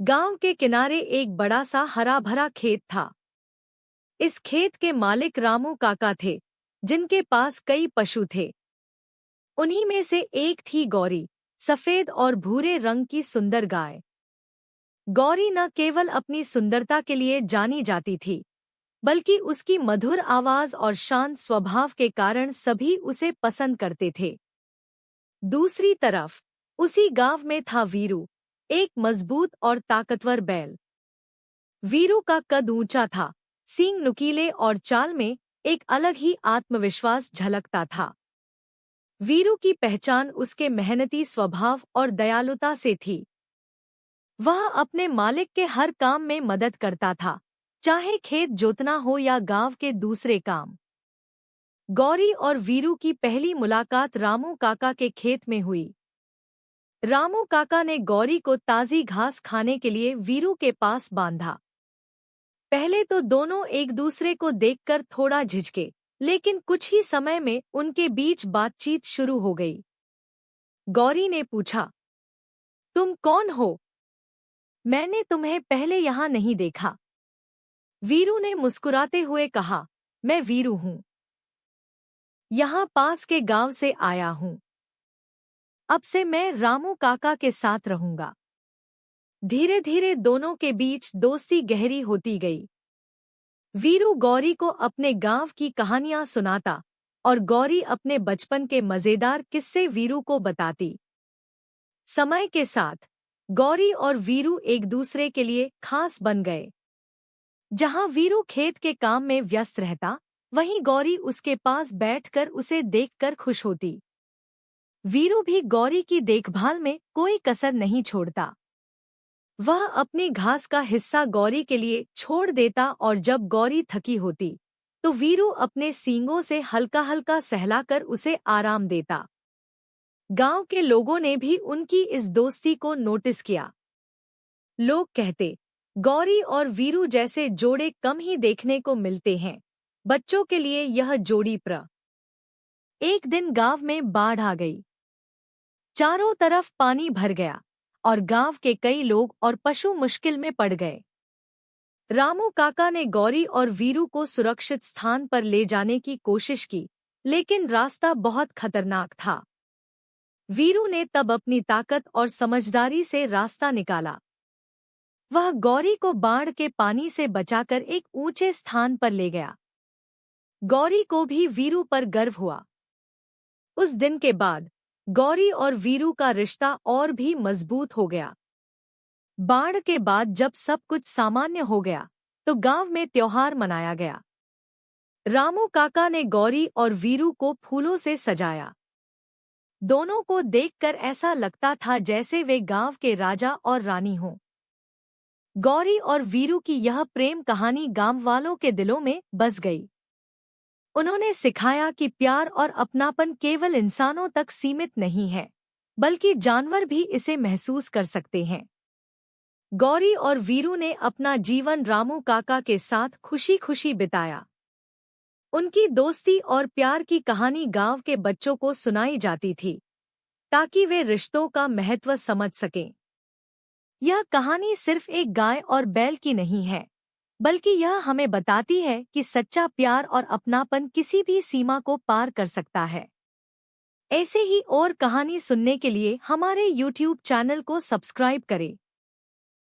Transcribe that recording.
गांव के किनारे एक बड़ा सा हरा भरा खेत था। इस खेत के मालिक रामू काका थे, जिनके पास कई पशु थे। उन्हीं में से एक थी गौरी, सफेद और भूरे रंग की सुंदर गाय। गौरी न केवल अपनी सुंदरता के लिए जानी जाती थी, बल्कि उसकी मधुर आवाज और शांत स्वभाव के कारण सभी उसे पसंद करते थे। दूसरी तरफ उसी गांव में था वीरू, एक मजबूत और ताकतवर बैल। वीरू का कद ऊंचा था, सींग नुकीले और चाल में एक अलग ही आत्मविश्वास झलकता था। वीरू की पहचान उसके मेहनती स्वभाव और दयालुता से थी। वह अपने मालिक के हर काम में मदद करता था, चाहे खेत जोतना हो या गांव के दूसरे काम। गौरी और वीरू की पहली मुलाकात रामू काका के खेत में हुई। रामू काका ने गौरी को ताज़ी घास खाने के लिए वीरू के पास बांधा। पहले तो दोनों एक दूसरे को देखकर थोड़ा झिझके, लेकिन कुछ ही समय में उनके बीच बातचीत शुरू हो गई। गौरी ने पूछा, तुम कौन हो? मैंने तुम्हें पहले यहाँ नहीं देखा। वीरू ने मुस्कुराते हुए कहा, मैं वीरू हूँ, यहाँ पास के गांव से आया हूँ। अब से मैं रामू काका के साथ रहूंगा। धीरे धीरे दोनों के बीच दोस्ती गहरी होती गई। वीरू गौरी को अपने गांव की कहानियां सुनाता और गौरी अपने बचपन के मजेदार किस्से वीरू को बताती। समय के साथ गौरी और वीरू एक दूसरे के लिए खास बन गए। जहां वीरू खेत के काम में व्यस्त रहता, वहीं गौरी उसके पास बैठकर उसे देखकर खुश होती। वीरू भी गौरी की देखभाल में कोई कसर नहीं छोड़ता। वह अपनी घास का हिस्सा गौरी के लिए छोड़ देता और जब गौरी थकी होती, तो वीरू अपने सींगों से हल्का हल्का सहलाकर उसे आराम देता। गांव के लोगों ने भी उनकी इस दोस्ती को नोटिस किया। लोग कहते, गौरी और वीरू जैसे जोड़े कम ही देखने को मिलते हैं। बच्चों के लिए यह जोड़ी एक दिन गांव में बाढ़ आ गई। चारों तरफ पानी भर गया और गांव के कई लोग और पशु मुश्किल में पड़ गए। रामू काका ने गौरी और वीरू को सुरक्षित स्थान पर ले जाने की कोशिश की, लेकिन रास्ता बहुत खतरनाक था। वीरू ने तब अपनी ताकत और समझदारी से रास्ता निकाला। वह गौरी को बाढ़ के पानी से बचाकर एक ऊंचे स्थान पर ले गया। गौरी को भी वीरू पर गर्व हुआ। उस दिन के बाद गौरी और वीरू का रिश्ता और भी मजबूत हो गया। बाढ़ के बाद जब सब कुछ सामान्य हो गया, तो गांव में त्योहार मनाया गया। रामू काका ने गौरी और वीरू को फूलों से सजाया। दोनों को देखकर ऐसा लगता था जैसे वे गांव के राजा और रानी हों। गौरी और वीरू की यह प्रेम कहानी गांव वालों के दिलों में बस गई। उन्होंने सिखाया कि प्यार और अपनापन केवल इंसानों तक सीमित नहीं है, बल्कि जानवर भी इसे महसूस कर सकते हैं। गौरी और वीरू ने अपना जीवन रामू काका के साथ खुशी खुशी बिताया। उनकी दोस्ती और प्यार की कहानी गांव के बच्चों को सुनाई जाती थी, ताकि वे रिश्तों का महत्व समझ सकें। यह कहानी सिर्फ एक गाय और बैल की नहीं है, बल्कि यह हमें बताती है कि सच्चा प्यार और अपनापन किसी भी सीमा को पार कर सकता है। ऐसे ही और कहानी सुनने के लिए हमारे YouTube चैनल को सब्सक्राइब करें।